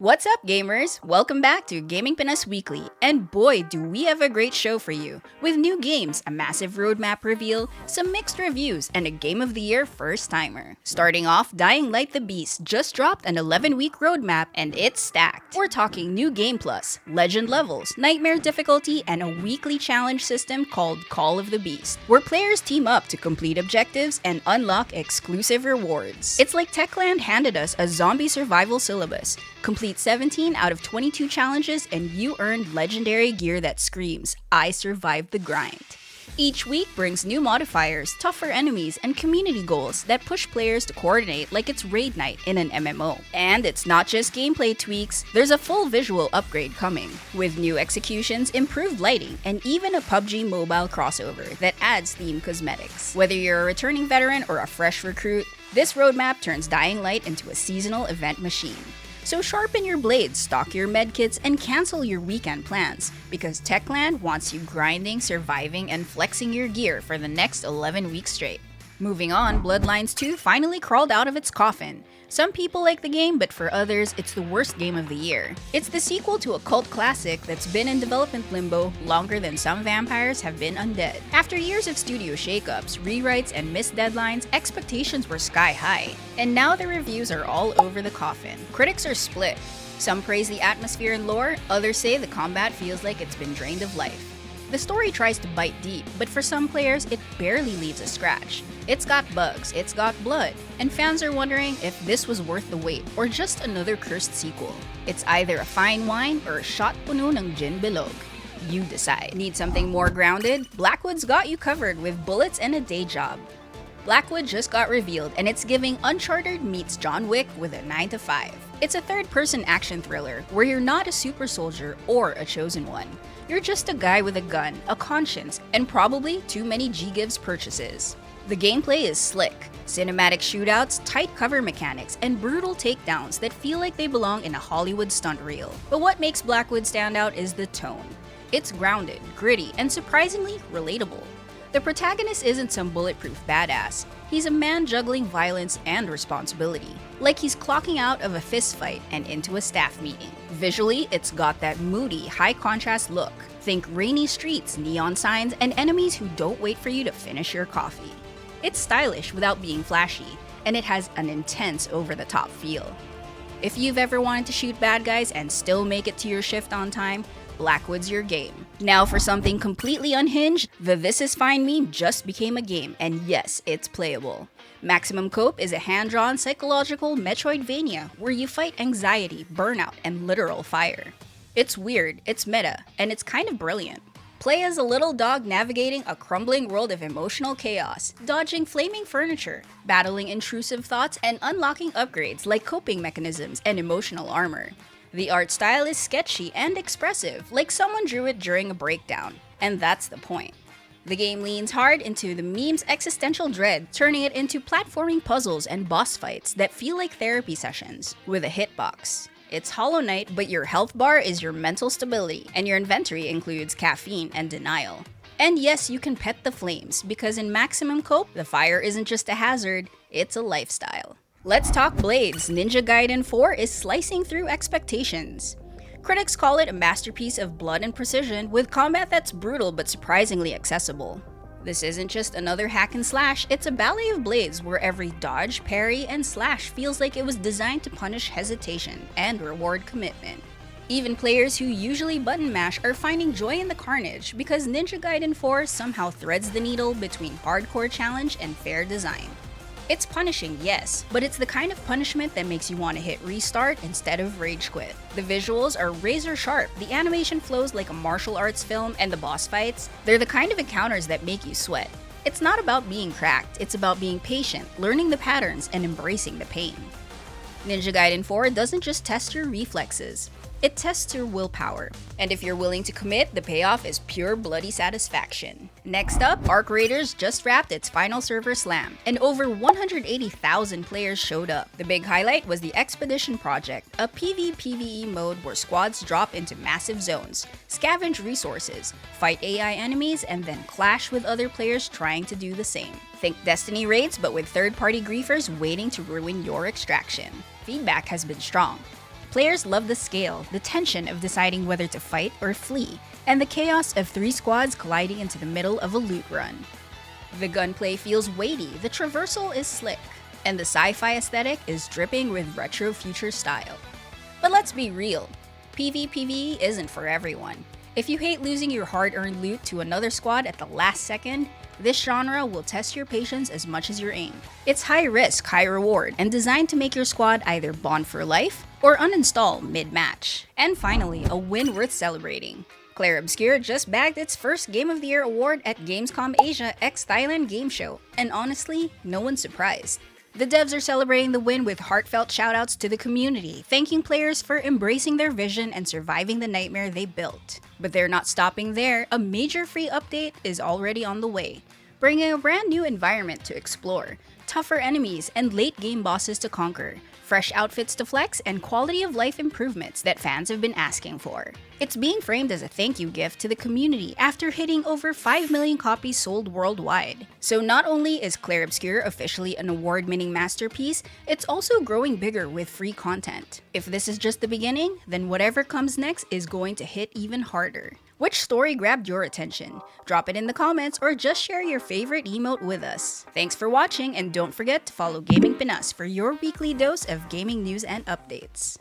What's up, gamers? Welcome back to Gaming Pinas Weekly, and boy, do we have a great show for you! With new games, a massive roadmap reveal, some mixed reviews, and a Game of the Year first-timer. Starting off, Dying Light the Beast just dropped an 11-week roadmap, and it's stacked. We're talking new game plus, legend levels, nightmare difficulty, and a weekly challenge system called Call of the Beast, where players team up to complete objectives and unlock exclusive rewards. It's like Techland handed us a zombie survival syllabus. Complete 17 out of 22 challenges and you earned legendary gear that screams, "I survived the grind." Each week brings new modifiers, tougher enemies, and community goals that push players to coordinate like it's raid night in an MMO. And it's not just gameplay tweaks, there's a full visual upgrade coming, with new executions, improved lighting, and even a PUBG mobile crossover that adds theme cosmetics. Whether you're a returning veteran or a fresh recruit, this roadmap turns Dying Light into a seasonal event machine. So sharpen your blades, stock your medkits, and cancel your weekend plans, because Techland wants you grinding, surviving, and flexing your gear for the next 11 weeks straight. Moving on, Bloodlines 2 finally crawled out of its coffin. Some people like the game, but for others, it's the worst game of the year. It's the sequel to a cult classic that's been in development limbo longer than some vampires have been undead. After years of studio shakeups, rewrites, and missed deadlines, expectations were sky high. And now the reviews are all over the coffin. Critics are split. Some praise the atmosphere and lore, others say the combat feels like it's been drained of life. The story tries to bite deep, but for some players, it barely leaves a scratch. It's got bugs, it's got blood, and fans are wondering if this was worth the wait or just another cursed sequel. It's either a fine wine or a shot puno ng gin bilog. You decide. Need something more grounded? Blackwood's got you covered with bullets and a day job. Blackwood just got revealed, and it's giving Uncharted meets John Wick with a 9 to 5. It's a third-person action thriller where you're not a super soldier or a chosen one. You're just a guy with a gun, a conscience, and probably too many G-Gives purchases. The gameplay is slick, cinematic shootouts, tight cover mechanics, and brutal takedowns that feel like they belong in a Hollywood stunt reel. But what makes Blackwood stand out is the tone. It's grounded, gritty, and surprisingly relatable. The protagonist isn't some bulletproof badass. He's a man juggling violence and responsibility, like he's clocking out of a fistfight and into a staff meeting. Visually, it's got that moody, high-contrast look. Think rainy streets, neon signs, and enemies who don't wait for you to finish your coffee. It's stylish without being flashy, and it has an intense, over-the-top feel. If you've ever wanted to shoot bad guys and still make it to your shift on time, Blackwood's your game. Now for something completely unhinged, the This Is Fine meme just became a game, and yes, it's playable. Maximum Cope is a hand-drawn psychological Metroidvania where you fight anxiety, burnout, and literal fire. It's weird, it's meta, and it's kind of brilliant. Play as a little dog navigating a crumbling world of emotional chaos, dodging flaming furniture, battling intrusive thoughts, and unlocking upgrades like coping mechanisms and emotional armor. The art style is sketchy and expressive, like someone drew it during a breakdown, and that's the point. The game leans hard into the meme's existential dread, turning it into platforming puzzles and boss fights that feel like therapy sessions, with a hitbox. It's Hollow Knight, but your health bar is your mental stability, and your inventory includes caffeine and denial. And yes, you can pet the flames, because in Maximum Cope, the fire isn't just a hazard, it's a lifestyle. Let's talk blades. Ninja Gaiden 4 is slicing through expectations. Critics call it a masterpiece of blood and precision, with combat that's brutal but surprisingly accessible. This isn't just another hack and slash, it's a ballet of blades where every dodge, parry, and slash feels like it was designed to punish hesitation and reward commitment. Even players who usually button mash are finding joy in the carnage because Ninja Gaiden 4 somehow threads the needle between hardcore challenge and fair design. It's punishing, yes, but it's the kind of punishment that makes you want to hit restart instead of rage quit. The visuals are razor sharp, the animation flows like a martial arts film, and the boss fights, they're the kind of encounters that make you sweat. It's not about being cracked, it's about being patient, learning the patterns, and embracing the pain. Ninja Gaiden 4 doesn't just test your reflexes, it tests your willpower. And if you're willing to commit, the payoff is pure bloody satisfaction. Next up, Arc Raiders just wrapped its final server slam, and over 180,000 players showed up. The big highlight was the Expedition Project, a PvPvE mode where squads drop into massive zones, scavenge resources, fight AI enemies, and then clash with other players trying to do the same. Think Destiny raids, but with third-party griefers waiting to ruin your extraction. Feedback has been strong. Players love the scale, the tension of deciding whether to fight or flee, and the chaos of 3 squads colliding into the middle of a loot run. The gunplay feels weighty, the traversal is slick, and the sci-fi aesthetic is dripping with retro future style. But let's be real, PvPvE isn't for everyone. If you hate losing your hard-earned loot to another squad at the last second, this genre will test your patience as much as your aim. It's high risk, high reward, and designed to make your squad either bond for life or uninstall mid-match. And finally, a win worth celebrating. Clair Obscur just bagged its first Game of the Year award at Gamescom Asia x Thailand Game Show, and honestly, no one's surprised. The devs are celebrating the win with heartfelt shoutouts to the community, thanking players for embracing their vision and surviving the nightmare they built. But they're not stopping there, a major free update is already on the way, bringing a brand new environment to explore, tougher enemies and late-game bosses to conquer, fresh outfits to flex, and quality of life improvements that fans have been asking for. It's being framed as a thank you gift to the community after hitting over 5 million copies sold worldwide. So not only is Clair Obscur officially an award-winning masterpiece, it's also growing bigger with free content. If this is just the beginning, then whatever comes next is going to hit even harder. Which story grabbed your attention? Drop it in the comments or just share your favorite emote with us. Thanks for watching, and don't forget to follow Gaming Pinas for your weekly dose of gaming news and updates.